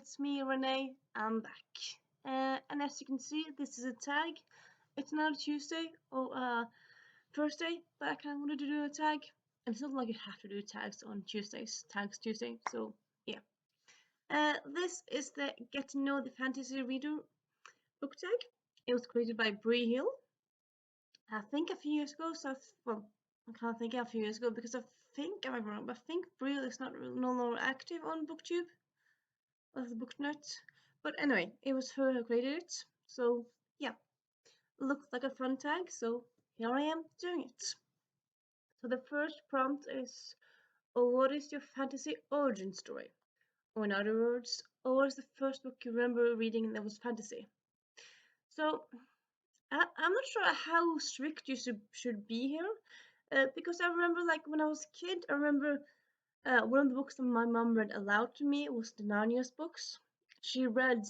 it's me, Renee. I'm back. And as you can see, this is a tag. It's not a Tuesday or Thursday, but I kind of wanted to do a tag. And it's not like you have to do tags on Tuesdays, Tags Tuesday, so yeah. This is the Get to Know the Fantasy Reader book tag. It was created by Bree Hill, I think a few years ago, well, I can't think a few years ago because I think I might be wrong, but I think Bree is no longer active on BookTube of the booknet. But anyway, it was her who created it. So yeah, looked like a fun tag. So here I am doing it. So the first prompt is, oh, what is your fantasy origin story? Or in other words, what was the first book you remember reading that was fantasy? So I'm not sure how strict you should be here, because I remember like when I was a kid, I remember one of the books that my mom read aloud to me was the Narnia's books. She read,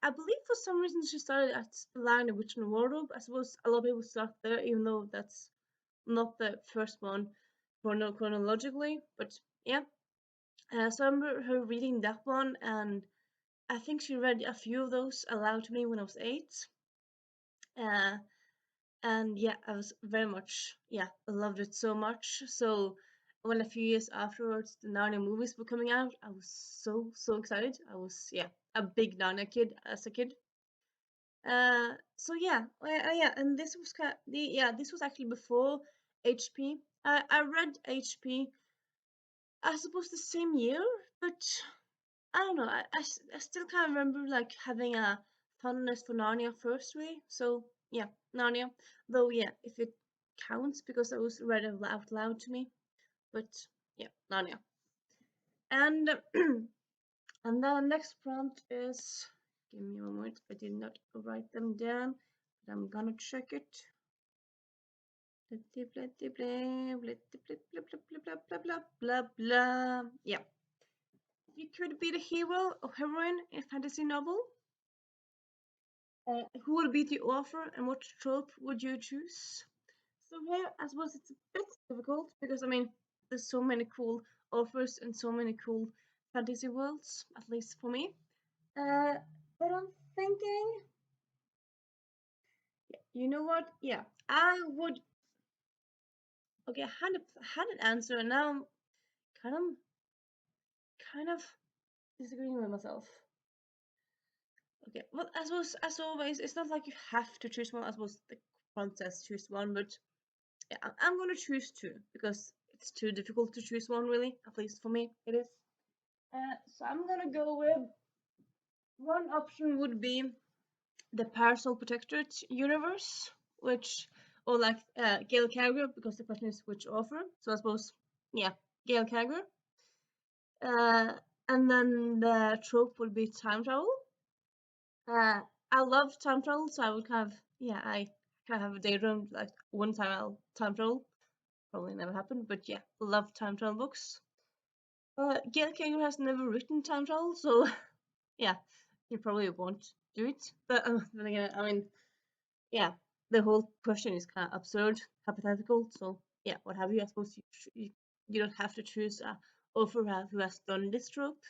I believe for some reason she started at Lion, the Witch and the Wardrobe. I suppose a lot of people start there, even though that's not the first one chronologically. But yeah, so I remember her reading that one, and I think she read a few of those aloud to me when I was 8. Uh, and yeah, I was very much, I loved it so much. So when a few years afterwards the Narnia movies were coming out, I was so excited. I was a big Narnia kid as a kid. So yeah, and this was this was actually before HP. I read HP, I suppose the same year, but I don't know. I still kind of remember like having a fondness for Narnia first way. So yeah, Narnia. Though yeah, if it counts because it was read out loud to me. But yeah, Narnia. And and then the next prompt is, give me a moment. I did not write them down, but I'm gonna check it. Blah blah blah blah. Yeah. You could be the hero or heroine in a fantasy novel. Who would be the author and what trope would you choose? So here, I suppose it's a bit difficult because I mean, there's so many cool authors and so many cool fantasy worlds, at least for me. But I'm thinking, you know what? Yeah, I would. Okay, I had an answer, and now I'm kind of kind of disagreeing with myself. Okay, well, I suppose as always, it's not like you have to choose one. I suppose the prompt says choose one, but yeah, I'm gonna choose two because it's too difficult to choose one, really. At least for me, it is. So I'm gonna go with one option would be the Parasol Protectorate universe, which or like Gail Carriger, because the question is which author. So I suppose Gail Carriger. And then the trope would be time travel. I love time travel, so I would kind of I kind of have a daydream like one time I'll time travel. Probably never happened, but yeah, love time travel books. Gail Kager has never written time travel, so yeah, he probably won't do it. But then again, I mean, yeah, the whole question is kind of absurd, hypothetical. So yeah, what have you? I suppose you don't have to choose a author who has done this trope.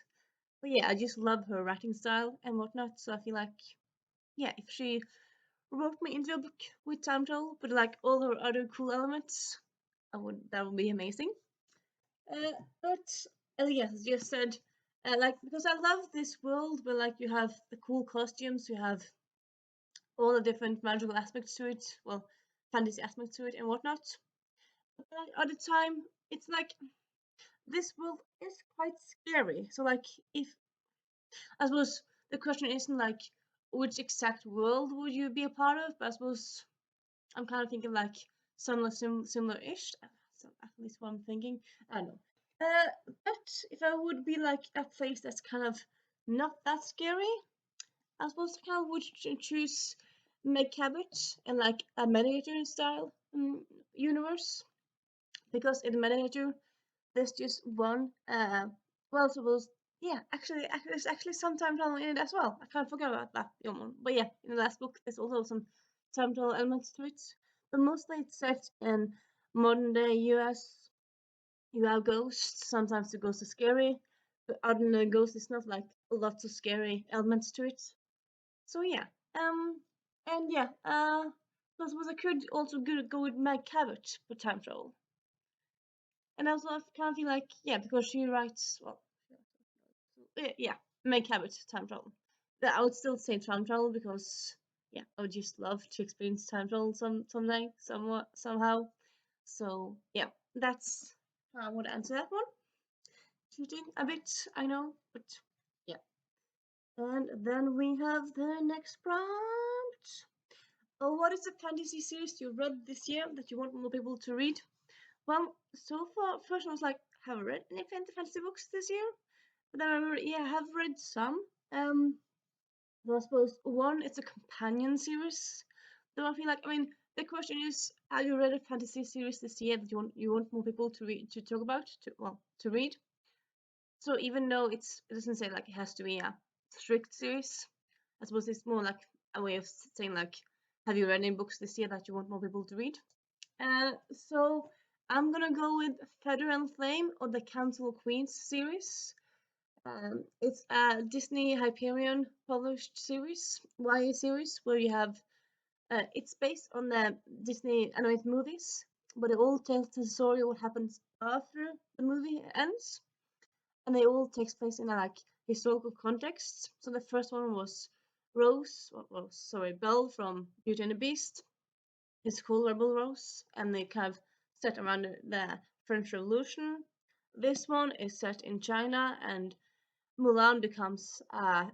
But yeah, I just love her writing style and whatnot. So I feel like if she wrote me into a book with time travel, but like all her other cool elements, that would be amazing. But yes, as you said, like because I love this world where like you have the cool costumes, you have all the different magical aspects to it, well, fantasy aspects to it and whatnot. But at the time, it's like this world is quite scary. So like if I suppose the question isn't like which exact world would you be a part of, but I suppose I'm kind of thinking like similar-ish. So at least what I'm thinking. I don't know. But if I would be like a place that's kind of not that scary, I suppose I kind of would choose Meg Cabot and like a Meditator style universe, because in Meditator there's just one. Well, suppose there's actually some time travel in it as well. I can't forget about that one. But yeah, in the last book there's also some time travel elements to it. But mostly it's set in modern day US. You have ghosts. Sometimes the ghosts are scary. other than the ghost, it's not like lots of scary elements to it. So yeah, and yeah, I suppose I could also go with Meg Cabot for time travel. And also I kind of feel like, yeah, because she writes, well, yeah, Meg Cabot, time travel. That I would still say time travel because, yeah, I would just love to experience time travel someday, somewhat, somehow. So yeah, that's how I would answer that one. Cheating a bit, I know, but yeah. And then we have the next prompt. Oh, what is a fantasy series you read this year that you want more people to read? Well, so far, first I was like, have I read any fantasy books this year? But then I remember, yeah, I have read some. So I suppose one, it's a companion series. Though I feel like, I mean, the question is, have you read a fantasy series this year that you want more people to read, to talk about, to read? So even though it doesn't say like it has to be a strict series, I suppose it's more like a way of saying like, have you read any books this year that you want more people to read? So I'm gonna go with Feather and Flame or the Council of Queens series. It's a Disney Hyperion published series, YA series, where you have it's based on the Disney animated movies, but it all tells the story of what happens after the movie ends, and they all takes place in a like historical context. So the first one was Belle from Beauty and the Beast. It's called Rebel Rose, and they kind of set around the French Revolution. This one is set in China, and Mulan becomes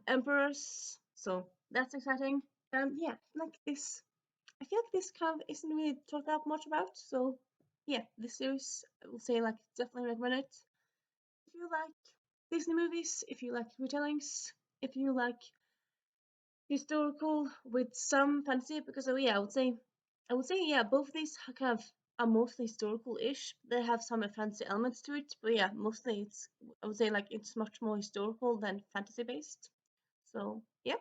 empress, so that's exciting. And yeah, like this, I feel like this kind of isn't really talked out much about. So yeah, this series I will say like definitely recommend it. If you like Disney movies, if you like retellings, if you like historical with some fantasy, because oh yeah, I would say yeah, both of these kind of are mostly historical-ish. They have some fantasy elements to it, but yeah, mostly I would say like it's much more historical than fantasy based. So yeah,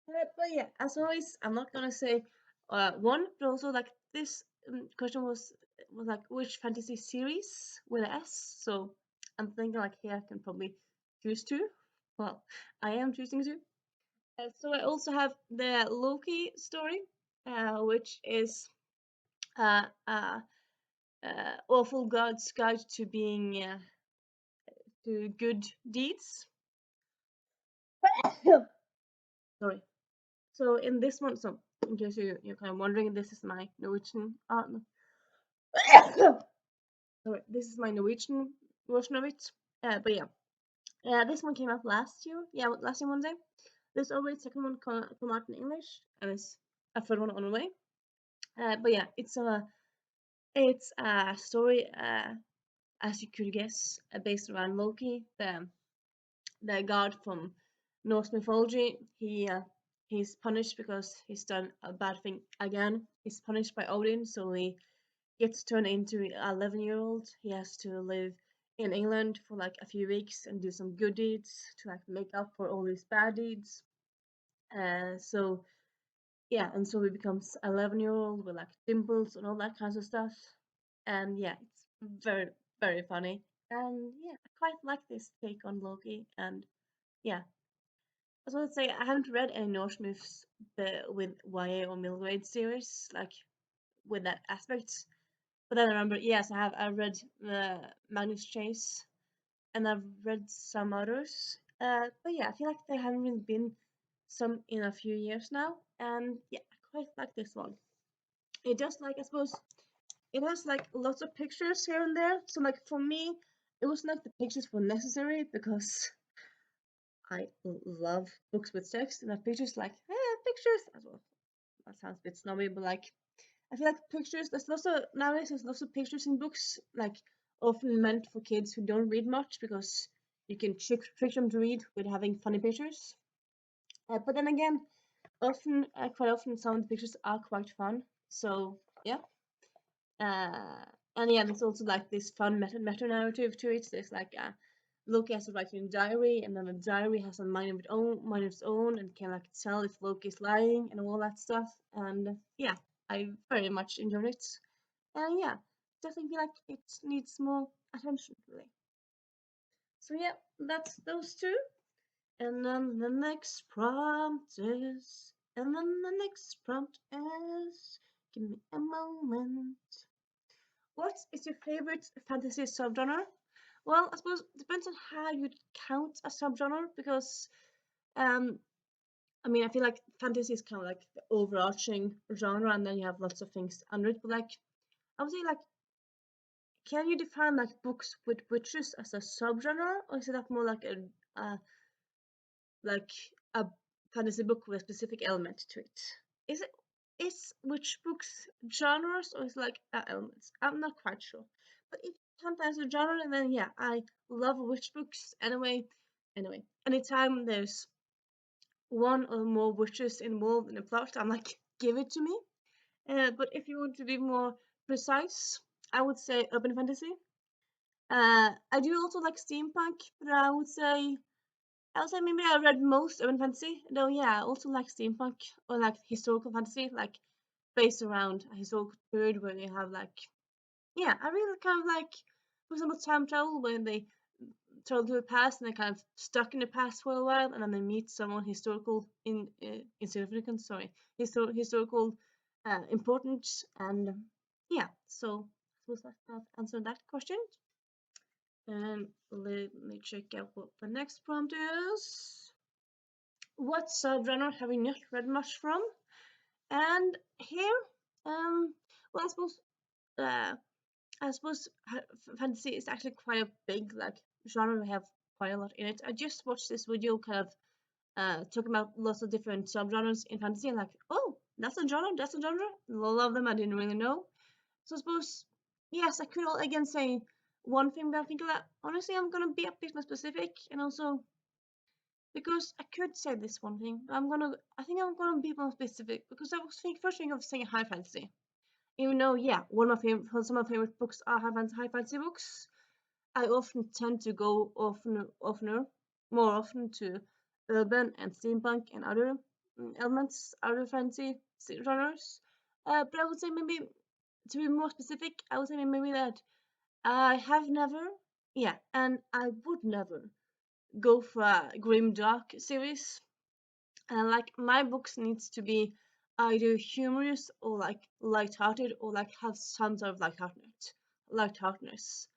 but yeah, as always, I'm not gonna say one, but also like this question was like which fantasy series with a S. So I'm thinking like here I can probably choose two. Well, I am choosing two. So I also have the Loki story, which is uh, uh, awful god's guide to being to good deeds. Sorry. So in this one, so in case you're kind of wondering, this is my Norwegian. Sorry, this is my Norwegian version of it. But yeah, this one came out last year. Yeah, last year Wednesday. There's already second one come out in English, and it's a third one on the way. But yeah, it's a story, as you could guess, based around Loki, the god from Norse mythology. He's punished because he's done a bad thing again. He's punished by Odin, so he gets turned into an 11-year-old. He has to live in England for like a few weeks and do some good deeds to like make up for all these bad deeds. So yeah, and so he becomes 11-year-old with like dimples and all that kinds of stuff. And yeah, it's very, very funny. And yeah, I quite like this take on Loki. And yeah, I was going to say I haven't read any Norse myths with YA or middle grade series, like with that aspect. But then I remember, yes, I have. I read Magnus Chase, and I've read some others. But yeah, I feel like there haven't really been some in a few years now. And yeah, I quite like this one. It just like I suppose it has like lots of pictures here and there. So like for me, it wasn't like the pictures were necessary because I love books with text and have pictures like pictures as well. That sounds a bit snobby, but like I feel like pictures. There's lots of nowadays. There's lots of pictures in books, like often meant for kids who don't read much because you can trick them to read with having funny pictures. But then again, quite often, some of the pictures are quite fun. So yeah, uh, and yeah, there's also like this fun meta narrative to it. There's like Loki has to write in a diary, and then the diary has a mind of its own, and can like tell if Loki is lying and all that stuff. And yeah, I very much enjoyed it. And yeah, definitely feel like it needs more attention, really. So yeah, that's those two. And then the next prompt is, give me a moment. What is your favorite fantasy subgenre? Well, I suppose it depends on how you count a subgenre because, um, I mean, I feel like fantasy is kind of like the overarching genre, and then you have lots of things under it. But like, I would say like, can you define like books with witches as a subgenre, or is it like more uh, like a fantasy book with a specific element to it? Is it is witch books genres or is it like elements? I'm not quite sure. But if sometimes a genre, then yeah, I love witch books anyway. Anyway, anytime there's one or more witches involved in a plot, I'm like, give it to me. But if you want to be more precise, I would say urban fantasy. I do also like steampunk, but I would say maybe I read most urban fantasy. Though yeah, I also like steampunk or like historical fantasy, like based around a historical period where they have like yeah, I really kind of like for example time travel where they travel to the past and they're kind of stuck in the past for a while and then they meet someone historical in insignificant, sorry, historical important and yeah, so I suppose I've answered that question. And let me check out what the next prompt is. What subgenre have you not read much from? And here, well, uh, I suppose fantasy is actually quite a big like genre. We have quite a lot in it. I just watched this video kind of talking about lots of different subgenres in fantasy and like, oh, that's a genre, that's a genre. A lot of them I didn't really know. So I suppose, yes, I could all again say one thing, but I think that honestly I'm gonna be a bit more specific and also because I could say this one thing, but I think I'm gonna be more specific because I was first thinking of saying high fantasy. Even though, yeah, some of my favorite books are high fantasy books, I often tend to go more often to urban and steampunk and other elements, other fantasy genres. But I would say maybe, to be more specific, I would say maybe that I have never, yeah, and I would never go for a grim dark series. Like my books needs to be either humorous or like light-hearted or like have some sort of light-heartedness.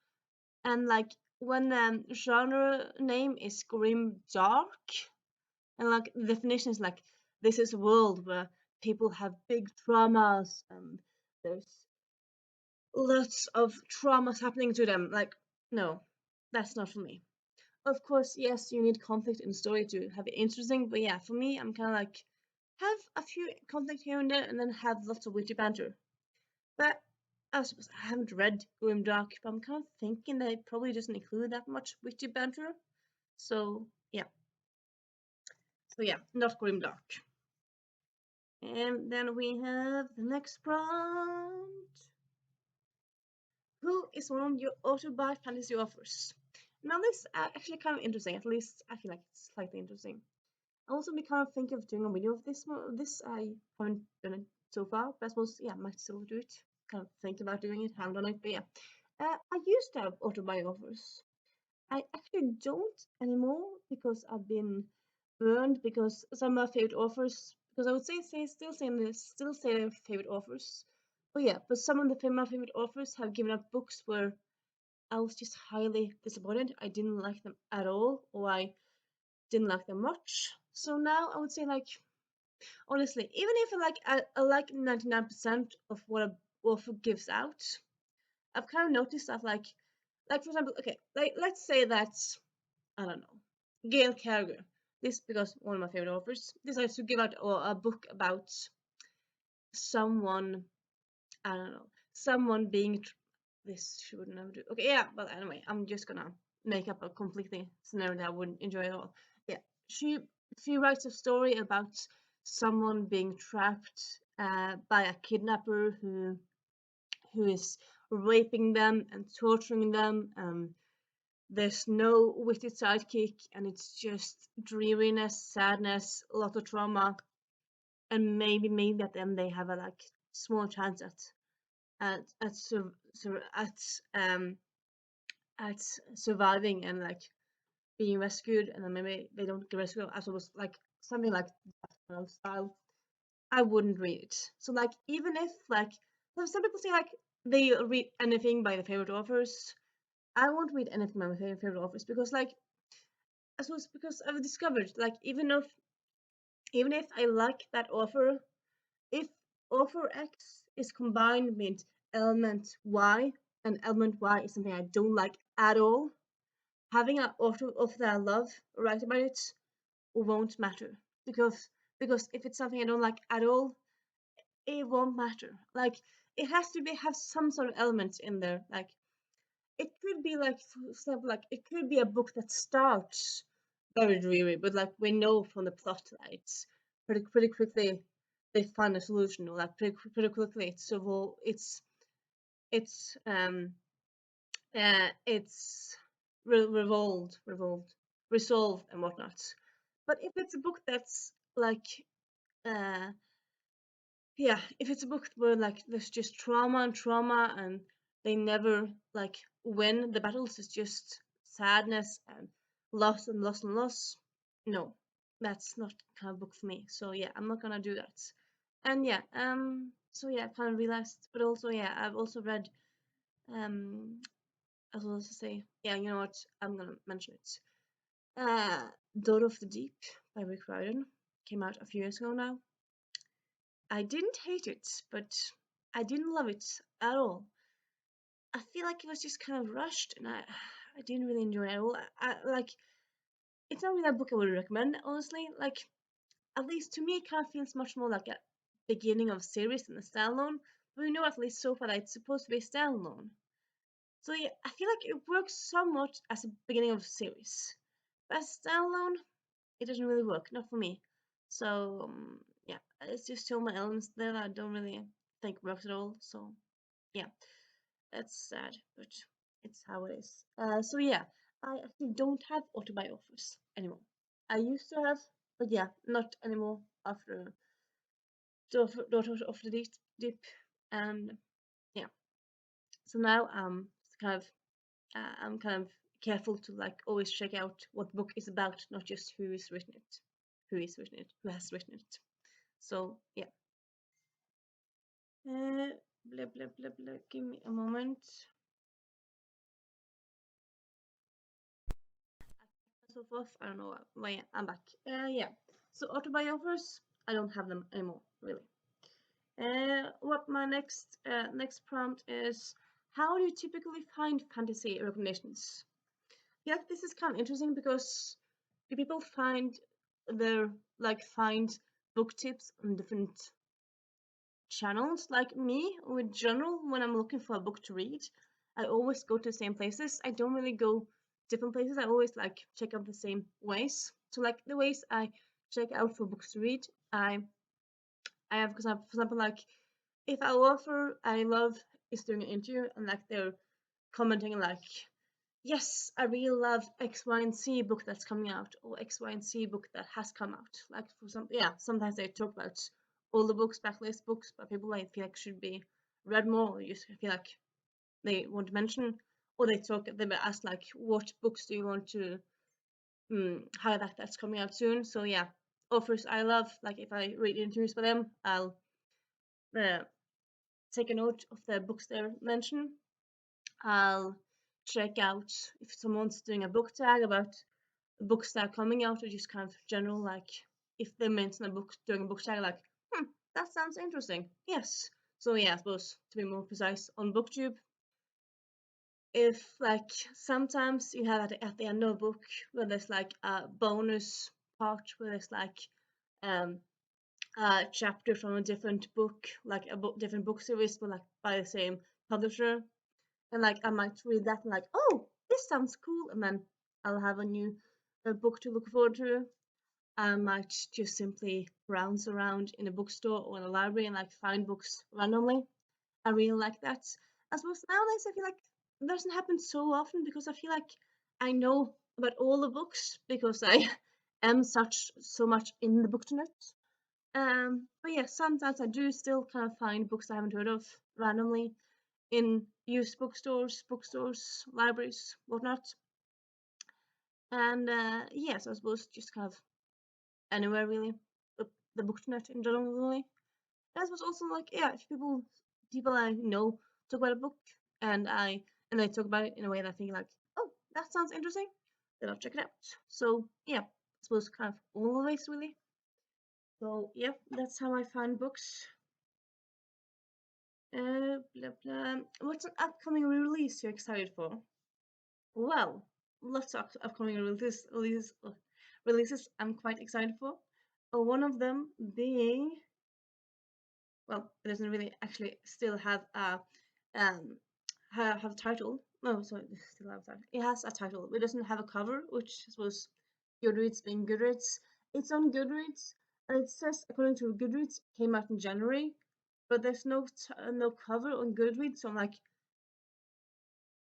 And like when genre name is grim dark, and like the definition is like this is a world where people have big traumas and there's lots of traumas happening to them. Like no, that's not for me. Of course, yes, you need conflict in the story to have it interesting, but yeah, for me, I'm kind of like have a few conflict here and there, and then have lots of witty banter. But I suppose I haven't read Grimdark, but I'm kind of thinking that it probably doesn't include that much witty banter. So yeah, not Grimdark. And then we have the next prompt. Who is one of your auto-buy fantasy offers? Now this is actually kind of interesting. At least I feel like it's slightly interesting. I also be kind of thinking of doing a video of this. I haven't done it so far, but I suppose yeah, I might still do it. Kind of think about doing it, haven't done it, but yeah. I used to have auto-buy offers. I actually don't anymore because I've been burned because some of my favorite authors, because I would still say their favorite authors. But yeah, but some of my favorite authors have given up books where I was just highly disappointed. I didn't like them at all, or I didn't like them much. So now I would say like honestly, even if I like 99% of what a author gives out, I've kind of noticed that like for example, okay, like let's say that I don't know, Gail Carriger. This because one of my favorite authors decides to give out a book about someone, I don't know, someone being this she would never do. Okay, yeah, but anyway, I'm just gonna make up a completely scenario that I wouldn't enjoy at all. Yeah, she she writes a story about someone being trapped by a kidnapper who is raping them and torturing them. There's no witty sidekick, and it's just dreariness, sadness, a lot of trauma, and maybe at the end they have a like small chance at sur- sur- at surviving and like being rescued, and then maybe they don't get rescued. As it was like something like that kind of style, I wouldn't read it. So like even if like some people say like they read anything by their favorite authors, I won't read anything by my favorite authors because like I suppose because I've discovered like even if I like that author, if author X is combined with element Y and element Y is something I don't like at all, having an author that I love write about it won't matter because if it's something I don't like at all, it won't matter. Like it has to be have some sort of element in there. Like it could be like for example, like it could be a book that starts very dreary, but like we know from the plot that it's pretty quickly they find a solution, or like pretty quickly it's it's resolved and whatnot. But if it's a book that's like uh yeah, if it's a book where like there's just trauma and trauma and they never like win the battles, it's just sadness and loss and loss and loss. No, that's not the kind of book for me. So yeah, I'm not gonna do that. And yeah, so yeah, I kind of realized, but also yeah, I've also read I will also say, yeah, you know what, I'm gonna mention it. Daughter of the Deep by Rick Riordan came out a few years ago now. I didn't hate it, but I didn't love it at all. I feel like it was just kind of rushed, and I didn't really enjoy it at all. Like it's not really a book I would recommend, honestly. Like at least to me, it kind of feels much more like a beginning of series than a standalone. But we know at least so far that it's supposed to be a standalone. So yeah, I feel like it works somewhat as a beginning of a series, but as a standalone, it doesn't really work. Not for me. So yeah, it's just so many elements there that I don't really think works at all. So yeah, that's sad, but it's how it is. So yeah, I actually don't have autobiographies anymore. I used to have, but yeah, not anymore after Daughter of the Deep, and yeah. So now I'm kind of careful to like always check out what the book is about, not just who is written it, who has written it. So yeah. Blah blah blah blah. Give me a moment. So forth. I don't know why I'm back. Yeah. So autobiographies, I don't have them anymore, really. What my next prompt is: how do you typically find fantasy recommendations? Yeah, this is kind of interesting because do people find book tips on different channels? Like me, with general, when I'm looking for a book to read, I always go to the same places. I don't really go different places. I always like check out the same ways. So like the ways I check out for books to read, I have, for example, like if an author I love is doing an interview and like they're commenting like, yes, I really love X, Y, and Z book that's coming out, or X, Y, and Z book that has come out. Like for some, yeah, sometimes they talk about all the books, backlist books, but people I feel like should be read more. Or just feel like they want to mention, or they ask like, what books do you want to highlight that's coming out soon? So yeah, authors I love, like if I read interviews with them, I'll uh, take a note of the books they mention. I'll check out if someone's doing a book tag about books that are coming out, or just kind of general, like if they mention a book during a book tag, like, that sounds interesting. Yes. So yeah, I suppose to be more precise on BookTube, if like sometimes you have at the end of a book where there's like a bonus part where there's like um a chapter from a different book, like a different book series, but like by the same publisher, and like I might read that and like, oh, this sounds cool, and then I'll have a new book to look forward to. I might just simply browse around in a bookstore or in a library and like find books randomly. I really like that. I suppose nowadays I feel like it doesn't happen so often because I feel like I know about all the books because I am so much in the book internet. But yeah, sometimes I do still kind of find books I haven't heard of randomly in used bookstores, libraries, whatnot. And yes, I suppose just kind of anywhere really, the booknet in general really. And I suppose also like yeah, if people I know talk about a book and they talk about it in a way that I think like, oh, that sounds interesting, then I'll check it out. So yeah, I suppose kind of always really. So yeah, that's how I find books. Blah, blah. What's an upcoming release you're excited for? Well, lots of upcoming releases I'm quite excited for. One of them being, well, it doesn't really actually still have a um have a title. No, sorry, it still have a title. It has a title. It doesn't have a cover, which was Goodreads being Goodreads. It's on Goodreads, and it says according to Goodreads, came out in January, but there's no cover on Goodreads. So I'm like,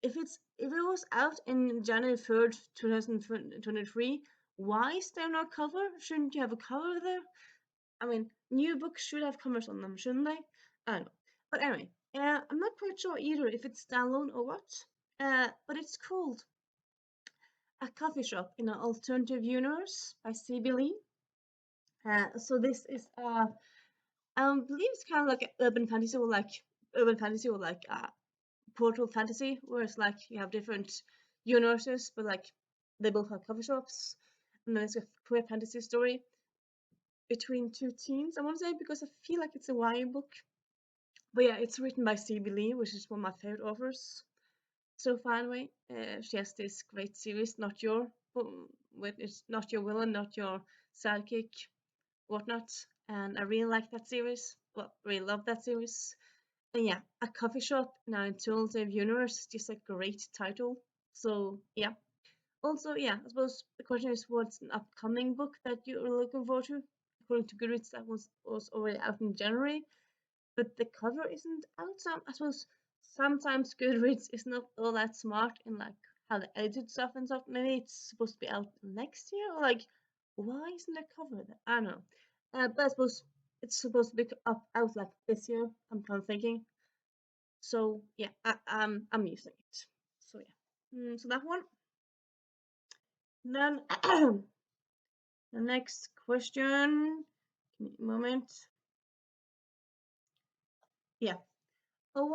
if it was out in January 3rd, 2023, why is there no cover? Shouldn't you have a cover there? I mean, new books should have covers on them, shouldn't they? I don't know. But anyway, I'm not quite sure either if it's standalone or what. But it's called A Coffee Shop in an Alternative Universe by C.B. Lee. So this is I believe it's kind of like urban fantasy or like portal fantasy, where it's like you have different universes, but like they both have coffee shops. And then it's a queer fantasy story between two teens, I want to say, because I feel like it's a YA book. But yeah, it's written by C.B. Lee, which is one of my favorite authors so far anyway. She has this great series, it's Not Your Villain, Not Your Sidekick, whatnot. And I really like that series. Well, really love that series. And yeah, A Coffee Shop in an Alternative Universe, just a great title. So yeah. Also, yeah, I suppose the question is what's an upcoming book that you're looking forward to? According to Goodreads, that was already out in January, but the cover isn't out. So I suppose sometimes Goodreads is not all that smart in like how they edit stuff and stuff. Maybe it's supposed to be out next year, or like why isn't there cover there? I don't know. But I suppose it's supposed to be out like this year. I'm kind of thinking. So yeah, I'm using it. So yeah, so that one. Then the next question. Give me a moment. Yeah. Oh,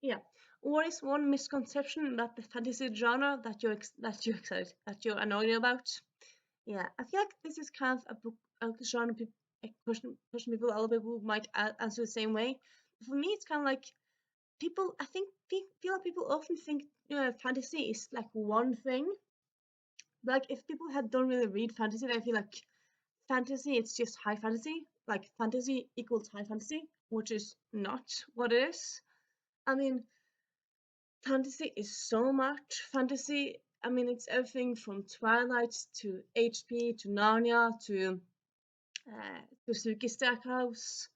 yeah. What is one misconception about the fantasy genre that you're annoyed about? Yeah, I feel like this is kind of a book a genre a question people other people might answer the same way. For me, it's kind of like people. I think feel like people often think fantasy is like one thing. Like if people don't really read fantasy, they feel like fantasy it's just high fantasy. Like fantasy equals high fantasy, which is not what it is. I mean, fantasy is so much. Fantasy, I mean, it's everything from Twilight to HP to Narnia to Suki Stackhouse.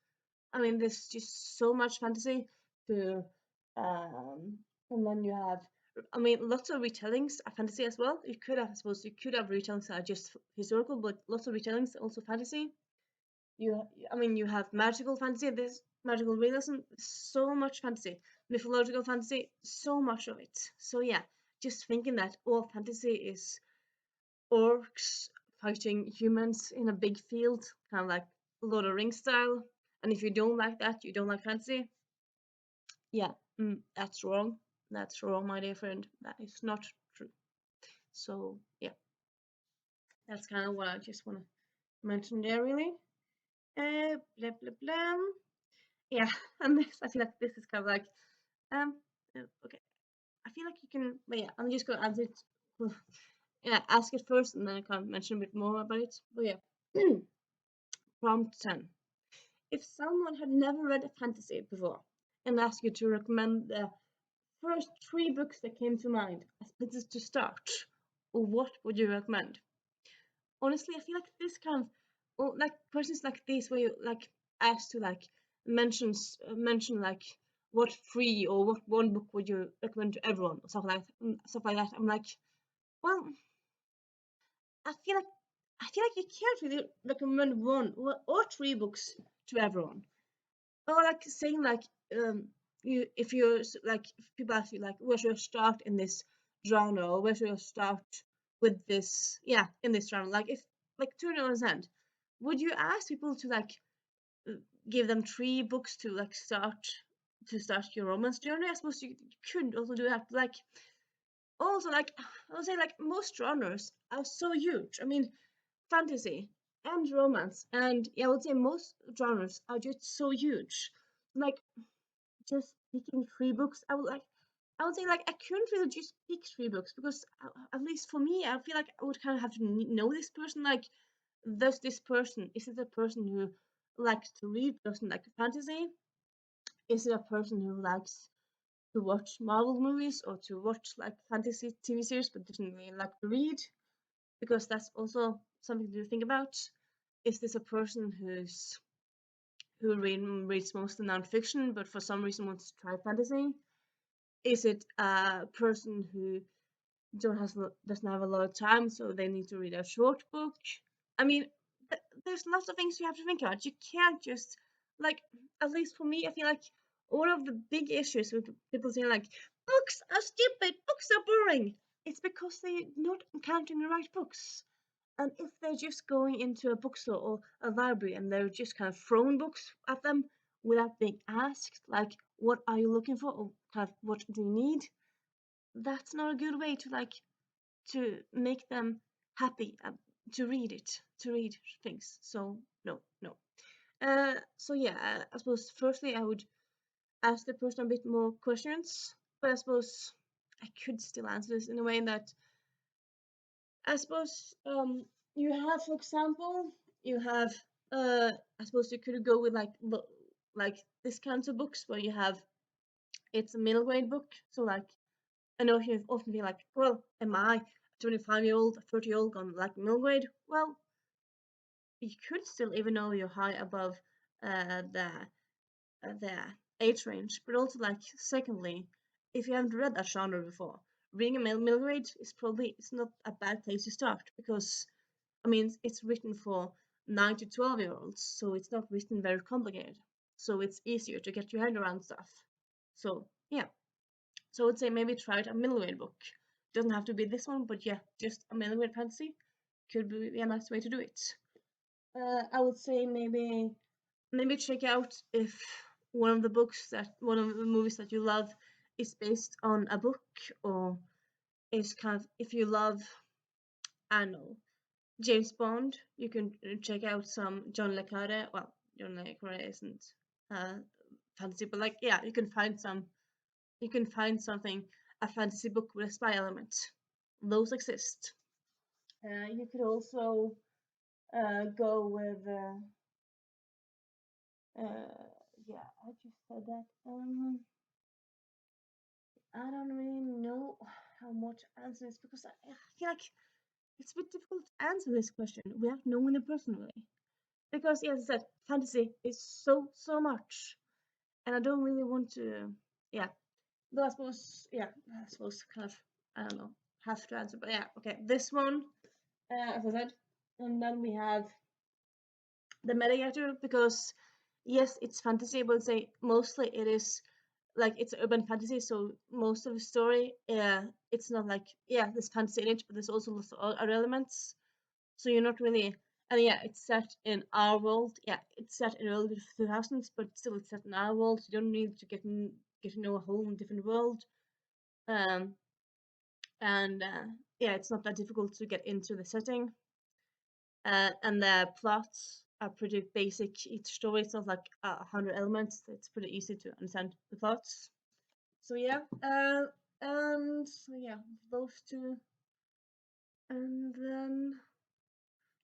I mean, there's just so much fantasy to, and then you have, I mean, lots of retellings are fantasy as well. You could have, I suppose, you could have retellings that are just historical, but lots of retellings are also fantasy. I mean, you have magical fantasy. There's magical realism. So much fantasy, mythological fantasy. So much of it. So yeah, just thinking that all fantasy is orcs fighting humans in a big field, kind of like Lord of the Rings style. And if you don't like that, you don't like fantasy. Yeah, that's wrong. That's wrong, my dear friend. That is not true. So yeah, that's kind of what I just want to mention there, really. Blah blah blah. Yeah, and this I feel like this is kind of like okay. I feel like you can, but yeah, I'm just gonna answer it. Yeah, ask it first, and then I can mention a bit more about it. But yeah, prompt 10. If someone had never read a fantasy before and asked you to recommend the first three books that came to mind as places to start, what would you recommend? Honestly, I feel like this kind of, well, like questions like this where you like asked to like mention like what three or what one book would you recommend to everyone or stuff like that. I'm like, well, I feel like I feel like you can't really recommend one or three books to everyone. Or like saying like you if you're like if people ask you like where should I start in this genre, or where should I start with this? Yeah, in this genre, like if like to an understand, would you ask people to like uh, give them 3 books to like start your romance journey? I suppose you could also do that. Like also like I would say like most genres are so huge. I mean, fantasy and romance, and yeah, I would say most genres are just so huge. Like just picking 3 books, I would say like I couldn't really just pick 3 books because at least for me, I feel like I would kind of have to know this person. Like, does this person is it a person who likes to read, doesn't like fantasy? Is it a person who likes to watch Marvel movies or to watch like fantasy TV series but doesn't really like to read? Because that's also something to think about. Is this a person who reads mostly nonfiction but for some reason wants to try fantasy? Is it a person who doesn't have a lot of time, so they need to read a short book? I mean, there's lots of things you have to think about. You can't just like, at least for me, I feel like one of the big issues with people saying like books are stupid, books are boring. It's because they're not encountering the right books. And if they're just going into a bookstore or a library and they're just kind of throwing books at them without being asked, like, what are you looking for or kind of what do you need? That's not a good way to like to make them happy to read things. So no, no. So yeah, I suppose firstly I would ask the person a bit more questions, but I suppose I could still answer this in a way that I suppose you have, for example, you have I suppose you could go with like this kinds of books where you have it's a middle grade book. So like I know you often be like, well, am I a 25-year-old, a 30-year-old on like middle grade? Well, you could still, even though you're high above the the age range, but also like secondly, if you haven't read that genre before, reading a middle grade is probably it's not a bad place to start because I mean it's written for 9 to 12-year-olds, so it's not written very complicated, so it's easier to get your head around stuff. So yeah, so I would say maybe try out a middle grade book. Doesn't have to be this one, but yeah, just a middle grade fantasy could be a nice way to do it. I would say maybe check out if one of the movies that you love is based on a book, or is kind of if you love, I don't know, James Bond, you can check out some John le Carre. Well, John le Carre isn't uh, fantasy, but like yeah, you can find something a fantasy book with a spy element. Those exist. You could also go with yeah, I just said that. I don't really know how much to answer this because I feel like it's a bit difficult to answer this question without knowing the person really. Because, yeah, as I said, fantasy is so much, and I don't really want to. Yeah, though I suppose, yeah, I suppose kind of I don't know have to answer, but yeah, okay, this one, as I said, and then we have the meta because yes, it's fantasy, but say mostly it is like it's urban fantasy, so most of the story it's not like yeah this fantasy in it, but there's also lots of other elements, so you're not really, and yeah, it's set in our world. Yeah, it's set in early 2000s, but still it's set in our world, so you don't need to get to know a whole different world. um and yeah, it's not that difficult to get into the setting, and the plots are pretty basic. Each story is not like 100 elements. It's pretty easy to understand the plots. So yeah, and so yeah, those two, and then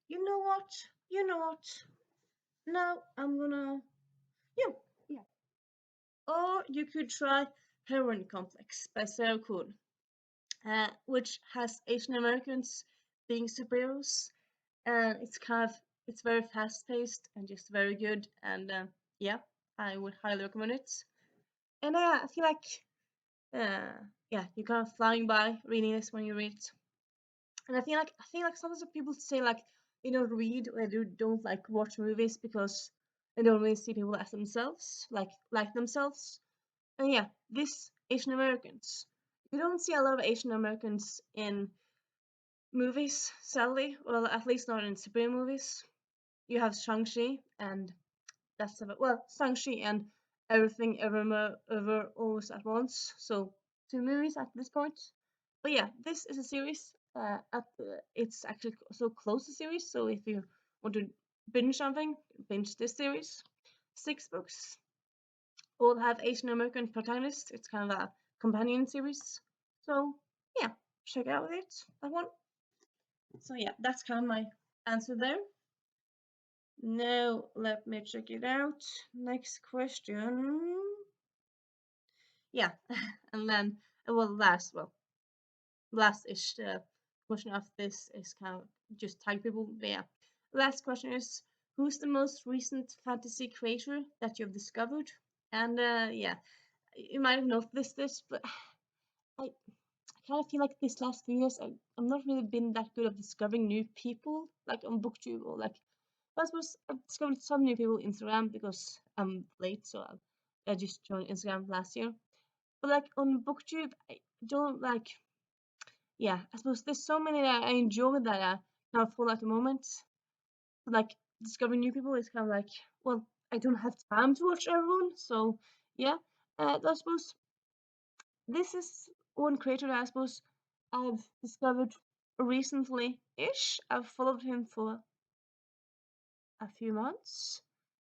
you know what? You know what? Now I'm gonna yeah yeah. Or you could try Heroine Complex by Sarah Kuhn, which has Asian Americans being superheroes, and it's very fast paced and just very good, and yeah, I would highly recommend it. And I feel like yeah, you're kind of flying by reading this when you read it. And I think like sometimes people say like they don't read or they don't like watch movies because they don't really see people as themselves, like themselves. And yeah, this Asian Americans. You don't see a lot of Asian Americans in movies, sadly. Well, at least not in superhero movies. You have Shang-Chi, and that's about, well, Shang-Chi and Everything Ever Always at Once. So, two movies at this point. But yeah, this is a series. It's actually so close to series. So if you want to binge something, binge this series. 6 books. All have Asian American protagonists. It's kind of a companion series. So yeah, check out that one. So yeah, that's kind of my answer there. Now let me check it out. Next question. Yeah, and then last-ish question of this is kind of just tag people. But yeah, last question is, who's the most recent fantasy creator that you've discovered? And yeah, you might have noticed this, but I kind of feel like this last few years I'm not really been that good at discovering new people like on BookTube or like. I suppose I've discovered some new people on Instagram because I'm late, so I just joined Instagram last year. But like on BookTube, I don't like. Yeah, I suppose there's so many that I enjoy that I kind of follow at the moment. But like discovering new people is kind of like, well, I don't have time to watch everyone, so yeah. I suppose this is one creator that I suppose I've discovered recently-ish. I've followed him for a few months,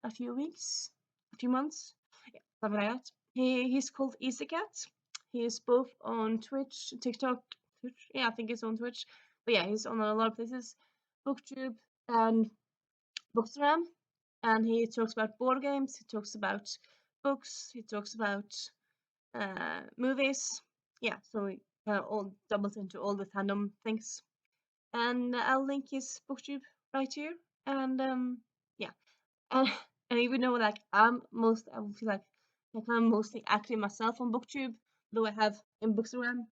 a few weeks, a few months, yeah, something like that. He's called EasyCat. He is both on Twitch, TikTok, Twitch. Yeah, I think he's on Twitch. But yeah, he's on a lot of places, BookTube and Bookstagram. And he talks about board games. He talks about books. He talks about movies. Yeah, so he kind of all doubles into all the fandom things. And I'll link his BookTube right here. And yeah, and, and even though like I feel like I'm mostly active myself on BookTube, though I have in Bookstagram.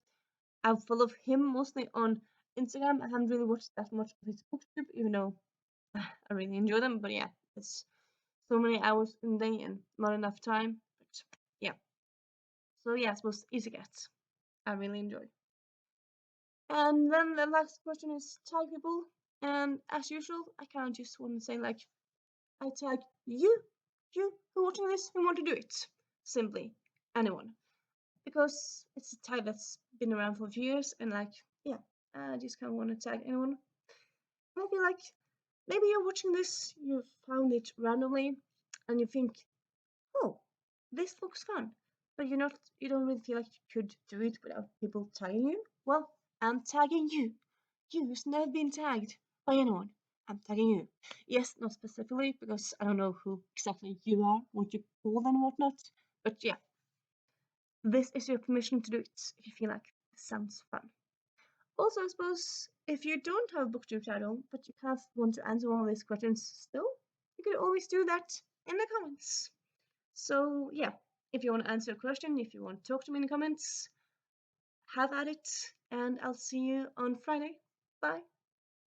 I follow him mostly on Instagram. I haven't really watched that much of his BookTube, even though I really enjoy them. But yeah, it's so many hours in the day and not enough time. But yeah, so yeah, I suppose Easy Cats I really enjoy. And then the last question is tag people. And as usual, I kind of just want to say like I tag you who are watching this who want to do it. Simply anyone. Because it's a tag that's been around for a few years and like, yeah, I just kind of want to tag anyone. And I feel like maybe you're watching this, you found it randomly, and you think, oh, this looks fun. But you don't really feel like you could do it without people tagging you. Well, I'm tagging you. You who's never been tagged by anyone. I'm tagging you. Yes, not specifically, because I don't know who exactly you are, what you call and whatnot. But yeah, this is your permission to do it if you feel like this sounds fun. Also, I suppose if you don't have a booktube title, but you kind of want to answer one of these questions still, you could always do that in the comments. So yeah, if you want to answer a question, if you want to talk to me in the comments, have at it, and I'll see you on Friday. Bye.